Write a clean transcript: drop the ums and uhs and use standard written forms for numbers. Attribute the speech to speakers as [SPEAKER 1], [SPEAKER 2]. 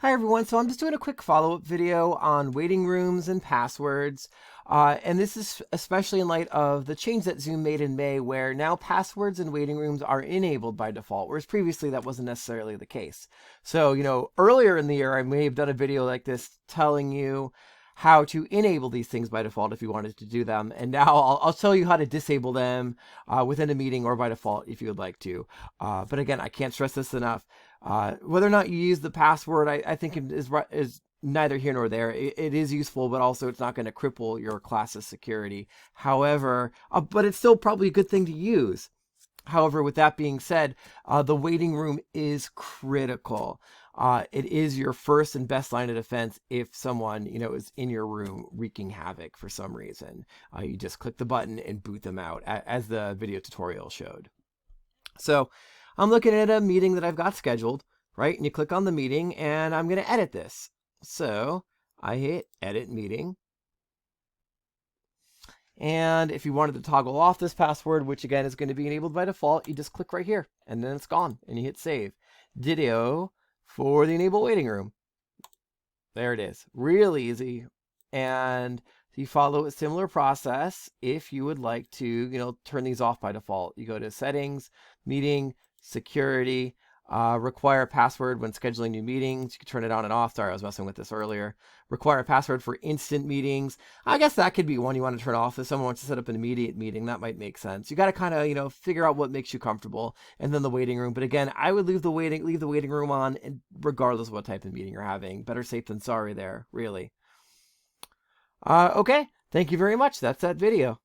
[SPEAKER 1] Hi everyone, so I'm just doing a quick follow-up video on waiting rooms and passwords. And this is especially in light of the change that Zoom made in May where now passwords in waiting rooms are enabled by default, whereas previously that wasn't necessarily the case. So, earlier in the year, I may have done a video like this telling you how to enable these things by default if you wanted to do them. And now I'll tell you how to disable them within a meeting or by default if you would like to. But again, I can't stress this enough. Whether or not you use the password, I think is neither here nor there. It is useful, but also it's not going to cripple your class's security. However, but it's still probably a good thing to use. However, with that being said, the waiting room is critical. It is your first and best line of defense if someone, is in your room wreaking havoc for some reason. You just click the button and boot them out, as the video tutorial showed. So I'm looking at a meeting that I've got scheduled, right? And you click on the meeting, and I'm going to edit this. So I hit Edit Meeting. And if you wanted to toggle off this password, which again is going to be enabled by default, you just click right here, and then it's gone, and you hit Save. Ditto for the Enable Waiting Room. There it is. Real easy. And you follow a similar process if you would like to, turn these off by default. You go to Settings, Meeting, Security, require a password when scheduling new meetings. You can turn it on and off. Sorry, I was messing with this earlier. Require a password for instant meetings. I guess that could be one you want to turn off. If someone wants to set up an immediate meeting, that might make sense. You got to kind of, figure out what makes you comfortable, and then the waiting room. But again, I would leave the waiting room on regardless of what type of meeting you're having. Better safe than sorry there, really. Okay, thank you very much. That's that video.